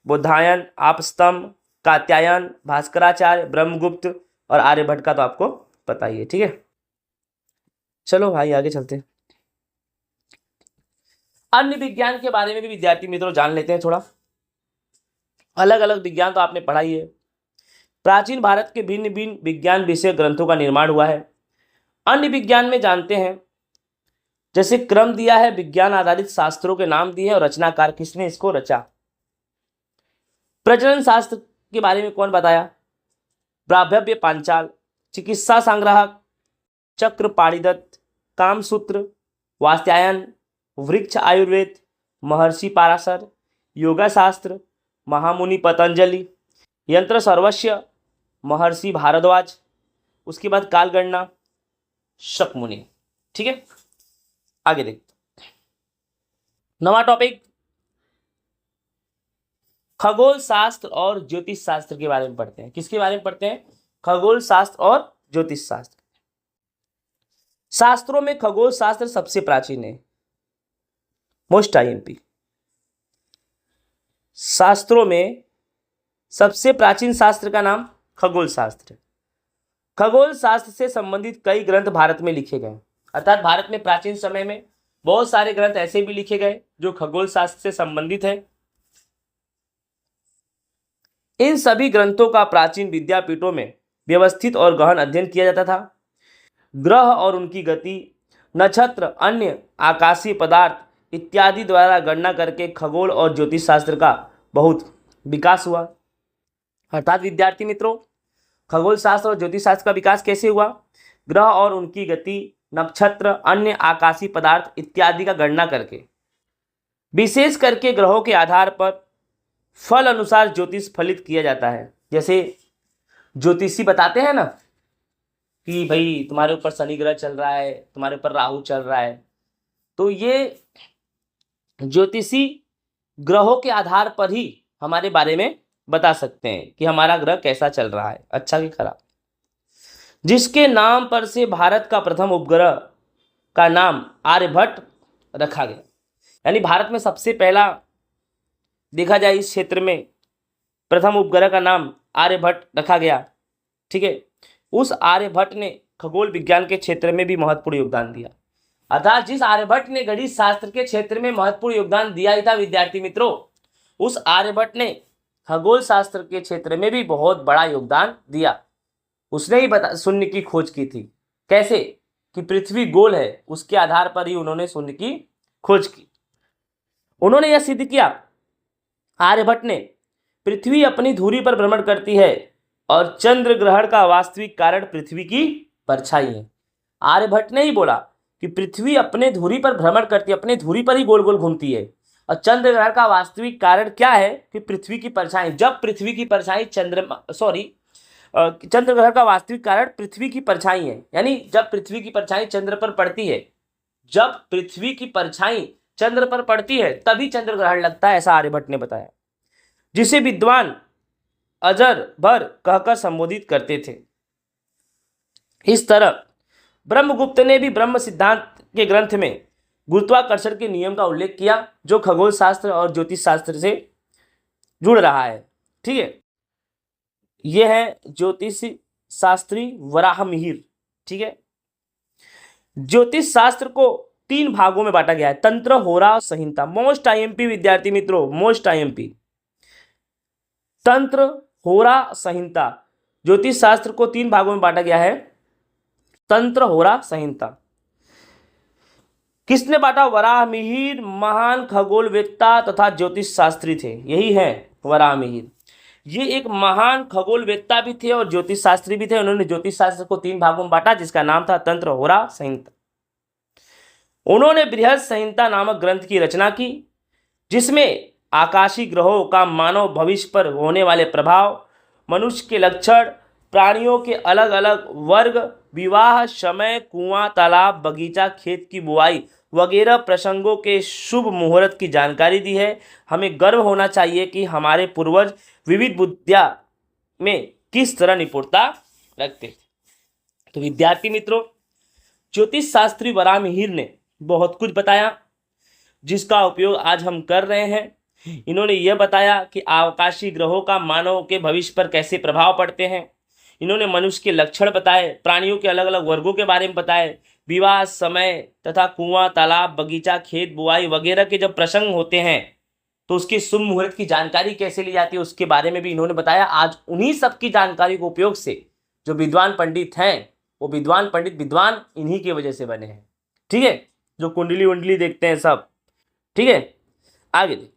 Speaker 1: बोधायन, आपस्तंभ, कात्यायन, भास्कराचार्य, ब्रह्मगुप्त और आर्यभट्ट का तो आपको पता ही है, ठीक है। चलो भाई आगे चलते हैं। अन्य विज्ञान के बारे में भी विद्यार्थी मित्रों जान लेते हैं थोड़ा। अलग अलग विज्ञान तो आपने पढ़ा ही है। प्राचीन भारत के भिन्न भिन्न विज्ञान विषय ग्रंथों का निर्माण हुआ है। अन्य विज्ञान में जानते हैं, जैसे क्रम दिया है, विज्ञान आधारित शास्त्रों के नाम दिए हैं और रचनाकार किसने इसको रचा। प्रजनन शास्त्र के बारे में कौन बताया? ब्राह्मव्य पांचाल, चिकित्सा संग्राहक चक्र पाणिदत्त, कामसूत्र, वात्स्यायन, वृक्ष आयुर्वेद, महर्षि पाराशर, योगा शास्त्र महामुनि पतंजलि, यंत्र सर्वस्व महर्षि भारद्वाज, उसके बाद कालगणना शकमुनि, ठीक है। आगे देखते, नवा टॉपिक खगोल शास्त्र और ज्योतिष शास्त्र के बारे में पढ़ते हैं। किसके बारे में पढ़ते हैं? खगोल शास्त्र और ज्योतिष शास्त्र। शास्त्रों में खगोल शास्त्र सबसे प्राचीन है, मोस्ट आईएमपी। शास्त्रों में सबसे प्राचीन शास्त्र का नाम खगोल शास्त्र है। खगोल शास्त्र से संबंधित कई ग्रंथ भारत में लिखे गए, अर्थात भारत में प्राचीन समय में बहुत सारे ग्रंथ ऐसे भी लिखे गए जो खगोल शास्त्र से संबंधित है। इन सभी ग्रंथों का प्राचीन विद्यापीठों में व्यवस्थित और गहन अध्ययन किया जाता था। ग्रह और उनकी गति, नक्षत्र, अन्य आकाशीय पदार्थ इत्यादि द्वारा गणना करके खगोल और ज्योतिष शास्त्र का बहुत विकास हुआ। अर्थात विद्यार्थी मित्रों, खगोल शास्त्र और ज्योतिष शास्त्र का विकास कैसे हुआ? ग्रह और उनकी गति, नक्षत्र, अन्य आकाशीय पदार्थ इत्यादि का गणना करके, विशेष करके ग्रहों के आधार पर फल अनुसार ज्योतिष फलित किया जाता है। जैसे ज्योतिषी बताते हैं ना कि भाई तुम्हारे ऊपर शनि ग्रह चल रहा है, तुम्हारे ऊपर राहु चल रहा है, तो ये ज्योतिषी ग्रहों के आधार पर ही हमारे बारे में बता सकते हैं कि हमारा ग्रह कैसा चल रहा है, अच्छा कि खराब। जिसके नाम पर से भारत का प्रथम उपग्रह का नाम आर्यभट्ट रखा गया। यानी भारत में सबसे पहला देखा जाए इस क्षेत्र में प्रथम उपग्रह का नाम आर्यभट्ट रखा गया, ठीक है। उस आर्यभट्ट ने खगोल विज्ञान के क्षेत्र में भी महत्वपूर्ण योगदान दिया। अर्थात जिस आर्यभट्ट ने गणित शास्त्र के क्षेत्र में महत्वपूर्ण योगदान दिया ही था विद्यार्थी मित्रों, उस आर्यभट्ट ने खगोल शास्त्र के क्षेत्र में भी बहुत बड़ा योगदान दिया। उसने ही शून्य की खोज की थी। कैसे? कि पृथ्वी गोल है, उसके आधार पर ही उन्होंने शून्य की खोज की। उन्होंने यह सिद्ध किया, आर्यभट्ट ने, पृथ्वी अपनी धुरी पर भ्रमण करती है और चंद्र ग्रहण का वास्तविक कारण पृथ्वी की परछाई है। आर्यभट्ट ने ही बोला कि पृथ्वी अपने धुरी पर भ्रमण करती है, अपने धुरी पर ही गोल गोल घूमती है, और चंद्र ग्रहण का वास्तविक कारण क्या है? कि पृथ्वी की परछाई। जब पृथ्वी की परछाई चंद्र ग्रहण का वास्तविक कारण पृथ्वी की परछाई है। यानी जब पृथ्वी की परछाई चंद्र पर पड़ती है, जब पृथ्वी की परछाई चंद्र पर पड़ती है तभी चंद्र ग्रहण लगता है, ऐसा आर्यभट्ट ने बताया, जिसे विद्वान अजर भर कहकर संबोधित करते थे। इस तरह ब्रह्मगुप्त ने भी ब्रह्म सिद्धांत के ग्रंथ में गुरुत्वाकर्षण के नियम का उल्लेख किया, जो खगोल शास्त्र और ज्योतिष शास्त्र से जुड़ रहा है, ठीक है। यह है ज्योतिष शास्त्री वराहमिहिर, ठीक है। ज्योतिष शास्त्र को 3 भागों में बांटा गया है, तंत्र, होरा और संहिता। मोस्ट आईएमपी विद्यार्थी मित्रों, मोस्ट आईएमपी। तंत्र, होरा, संहिता। ज्योतिष शास्त्र को 3 भागों में बांटा गया है, तंत्र, होरा, संहिता। किसने बांटा? वराहमिहिर महान खगोलवेत्ता तथा ज्योतिष शास्त्री थे। यही है वराहमिहिर। ये एक महान खगोलवेत्ता भी थे और ज्योतिष शास्त्री भी थे। उन्होंने ज्योतिष शास्त्र को 3 भागों में बांटा, जिसका नाम था तंत्र, होरा, संहिता। उन्होंने बृहद संहिता नामक ग्रंथ की रचना की, जिसमें आकाशीय ग्रहों का मानव भविष्य पर होने वाले प्रभाव, मनुष्य के लक्षण, प्राणियों के अलग अलग वर्ग, विवाह, समय, कुआं, तालाब, बगीचा, खेत की बुआई वगैरह प्रसंगों के शुभ मुहूर्त की जानकारी दी है। हमें गर्व होना चाहिए कि हमारे पूर्वज विविध विद्या में किस तरह निपुणता रखते थे। तो विद्यार्थी मित्रों, ज्योतिष शास्त्री वराहमिहिर ने बहुत कुछ बताया, जिसका उपयोग आज हम कर रहे हैं। इन्होंने यह बताया कि आकाशीय ग्रहों का मानव के भविष्य पर कैसे प्रभाव पड़ते हैं। इन्होंने मनुष्य के लक्षण बताए, प्राणियों के अलग अलग वर्गों के बारे में बताए, विवाह, समय तथा कुआं, तालाब, बगीचा, खेत, बुआई वगैरह के जब प्रसंग होते हैं तो उसके शुभ मुहूर्त की जानकारी कैसे ली जाती है उसके बारे में भी इन्होंने बताया। आज उन्हीं सब की जानकारी के उपयोग से जो विद्वान पंडित हैं, वो विद्वान पंडित विद्वान इन्हीं की वजह से बने हैं। ठीक है, जो कुंडली वंडली देखते हैं सब। ठीक है, आगे देख।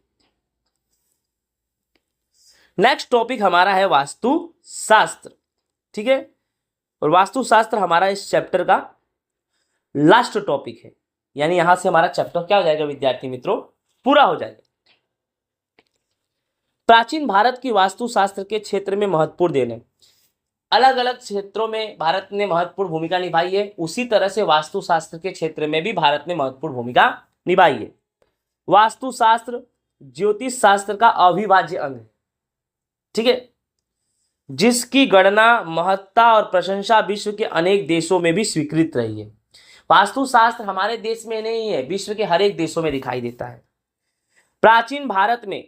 Speaker 1: नेक्स्ट टॉपिक हमारा है वास्तु शास्त्र। ठीक है, और वास्तु शास्त्र हमारा इस चैप्टर का लास्ट टॉपिक है, यानी यहां से हमारा चैप्टर क्या हो जाएगा विद्यार्थी मित्रों, पूरा हो जाएगा। प्राचीन भारत की वास्तुशास्त्र के क्षेत्र में महत्वपूर्ण देन है। अलग अलग क्षेत्रों में भारत ने महत्वपूर्ण भूमिका निभाई है, उसी तरह से वास्तुशास्त्र के क्षेत्र में भी भारत ने महत्वपूर्ण भूमिका निभाई है। वास्तुशास्त्र ज्योतिष शास्त्र का अविभाज्य अंग है। ठीक है, जिसकी गणना, महत्ता और प्रशंसा विश्व के अनेक देशों में भी स्वीकृत रही है। वास्तुशास्त्र हमारे देश में नहीं है, विश्व के हर एक देशों में दिखाई देता है। प्राचीन भारत में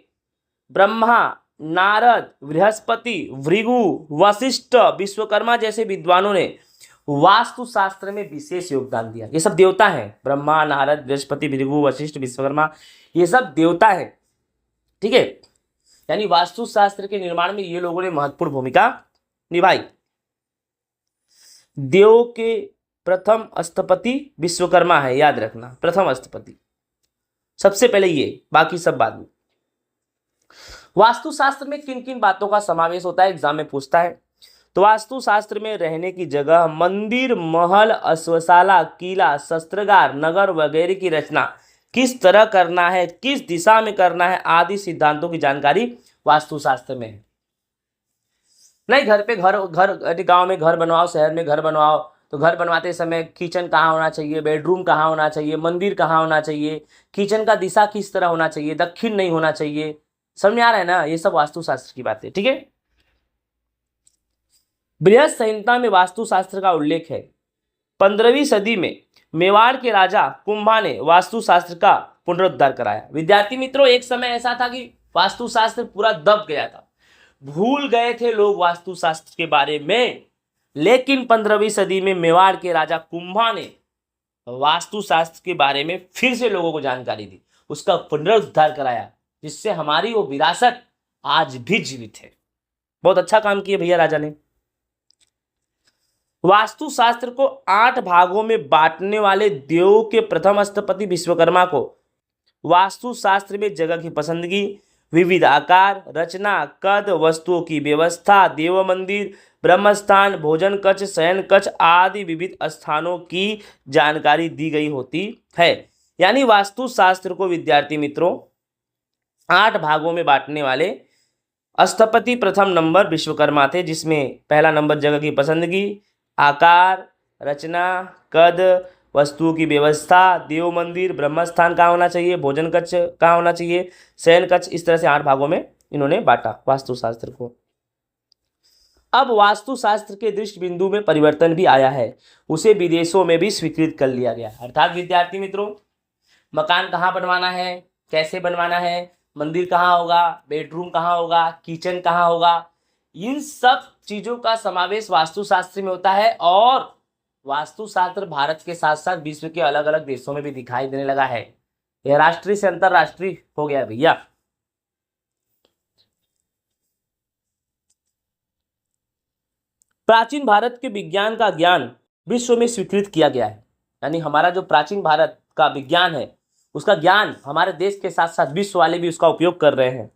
Speaker 1: ब्रह्मा, नारद, बृहस्पति, भृगु, वशिष्ठ, विश्वकर्मा जैसे विद्वानों ने वास्तुशास्त्र में विशेष योगदान दिया। ये सब देवता हैं, ब्रह्मा, नारद, बृहस्पति, भृगु, वशिष्ठ, विश्वकर्मा, ये सब देवता हैं। ठीक है, यानी वास्तुशास्त्र के निर्माण में ये लोगों ने महत्वपूर्ण भूमिका निभाई। देव के प्रथम स्थपति विश्वकर्मा है, याद रखना, प्रथम स्थपति सबसे पहले ये, बाकी सब बाद में। वास्तुशास्त्र में किन किन बातों का समावेश होता है, एग्जाम में पूछता है। तो वास्तुशास्त्र में रहने की जगह, मंदिर, महल, अश्वशाला, किला, शस्त्रागार, नगर वगैरह की रचना किस तरह करना है, किस दिशा में करना है, आदि सिद्धांतों की जानकारी वास्तुशास्त्र में है। नहीं घर पे घर गांव में घर बनवाओ, शहर में घर बनवाओ, तो घर बनवाते समय किचन कहाँ होना चाहिए, बेडरूम कहाँ होना चाहिए, मंदिर कहाँ होना चाहिए, किचन का दिशा किस तरह होना चाहिए, दक्षिण नहीं होना चाहिए। समझ में आ रहा है ना, ये सब वास्तुशास्त्र की बात है। ठीक है, बृहद संहिता में वास्तुशास्त्र का उल्लेख है। 15वीं सदी में मेवाड़ के राजा कुंभा ने वास्तुशास्त्र का पुनरुद्धार कराया। विद्यार्थी मित्रों, एक समय ऐसा था कि वास्तुशास्त्र पूरा दब गया था, भूल गए थे लोग वास्तुशास्त्र के बारे में, लेकिन 15वीं सदी में मेवाड़ के राजा कुंभा ने वास्तुशास्त्र के बारे में फिर से लोगों को जानकारी दी, उसका पुनरुद्धार कराया, जिससे हमारी वो विरासत आज भी जीवित है। बहुत अच्छा काम किया भैया राजा ने। वास्तुशास्त्र को 8 भागों में बांटने वाले देवों के प्रथम स्थपति विश्वकर्मा को वास्तुशास्त्र में जगह की पसंदगी, विविध आकार, रचना, कद, वस्तुओं की व्यवस्था, देव मंदिर, ब्रह्मस्थान, भोजन कक्ष, शयन कक्ष आदि विविध स्थानों की जानकारी दी गई होती है। यानी वास्तुशास्त्र को विद्यार्थी मित्रों 8 भागों में बांटने वाले स्थपति प्रथम नंबर विश्वकर्मा थे, जिसमें पहला नंबर जगह की पसंदगी, आकार, रचना, कद, वस्तुओं की व्यवस्था, देव मंदिर, ब्रह्मस्थान कहाँ होना चाहिए, भोजन कक्ष कहाँ होना चाहिए, शयन कक्ष, इस तरह से 8 भागों में इन्होंने बांटा वास्तुशास्त्र को। अब वास्तुशास्त्र के दृष्टि बिंदु में परिवर्तन भी आया है, उसे विदेशों में भी स्वीकृत कर लिया गया। अर्थात विद्यार्थी मित्रों, मकान कहाँ बनवाना है, कैसे बनवाना है, मंदिर कहाँ होगा, बेडरूम कहाँ होगा, किचन कहाँ होगा, इन सब चीजों का समावेश वास्तुशास्त्र में होता है। और वास्तुशास्त्र भारत के साथ साथ विश्व के अलग अलग देशों में भी दिखाई देने लगा है। यह राष्ट्रीय से अंतरराष्ट्रीय हो गया भैया। प्राचीन भारत के विज्ञान का ज्ञान विश्व में स्वीकृत किया गया है। यानी हमारा जो प्राचीन भारत का विज्ञान है, उसका ज्ञान हमारे देश के साथ साथ विश्व वाले भी उसका उपयोग कर रहे हैं।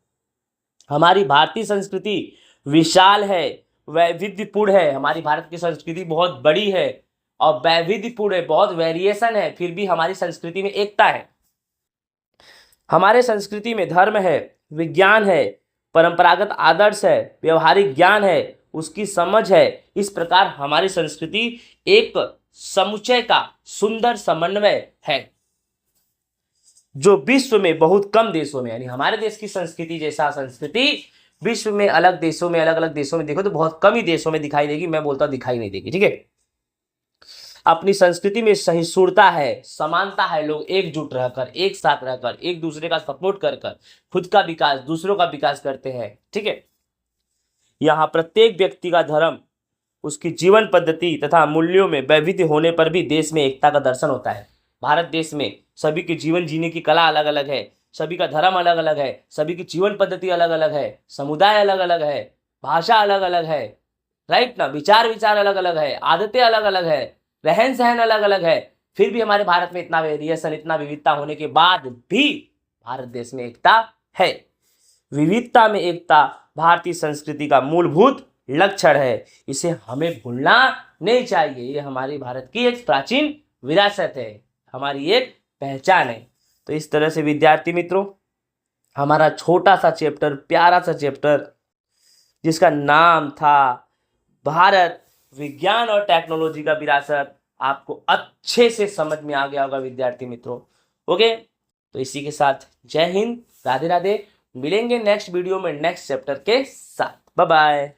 Speaker 1: हमारी भारतीय संस्कृति विशाल है, वैविध्यपूर्ण है। हमारी भारत की संस्कृति बहुत बड़ी है, और वैविध्यपूर्ण है, बहुत वेरिएशन है, फिर भी हमारी संस्कृति में एकता है। हमारे संस्कृति में धर्म है, विज्ञान है, परंपरागत आदर्श है, व्यवहारिक ज्ञान है, उसकी समझ है। इस प्रकार हमारी संस्कृति एक समुच्चय का सुंदर समन्वय है, जो विश्व में बहुत कम देशों में, यानी हमारे देश की संस्कृति जैसा संस्कृति विश्व में अलग देशों में, अलग अलग देशों में देखो तो बहुत कम ही देशों में दिखाई देगी। मैं बोलता हूं दिखाई नहीं देगी। ठीक है, अपनी संस्कृति में सहिष्णुता है, समानता है, लोग एकजुट रहकर, एक साथ रहकर, एक दूसरे का सपोर्ट कर कर खुद का विकास, दूसरों का विकास करते हैं। ठीक है, यहाँ प्रत्येक व्यक्ति का धर्म, उसकी जीवन पद्धति तथा मूल्यों में वैविध्य होने पर भी देश में एकता का दर्शन होता है। भारत देश में सभी के जीवन जीने की कला अलग अलग है, सभी का धर्म अलग अलग है, सभी की जीवन पद्धति अलग अलग है, समुदाय अलग अलग है, भाषा अलग अलग है, राइट ना, विचार अलग अलग है, आदतें अलग अलग है, रहन सहन अलग अलग है। फिर भी हमारे भारत में इतना वेरिएशन, इतना विविधता होने के बाद भी भारत देश में एकता है। विविधता में एकता भारतीय संस्कृति का मूलभूत लक्षण है, इसे हमें भूलना नहीं चाहिए। ये हमारी भारत की एक प्राचीन विरासत है, हमारी एक पहचान है। तो इस तरह से विद्यार्थी मित्रों, हमारा छोटा सा चैप्टर, प्यारा सा चैप्टर जिसका नाम था भारत विज्ञान और टेक्नोलॉजी का विरासत, आपको अच्छे से समझ में आ गया होगा विद्यार्थी मित्रों। ओके, तो इसी के साथ जय हिंद, राधे राधे। मिलेंगे नेक्स्ट वीडियो में नेक्स्ट चैप्टर के साथ। Bye bye.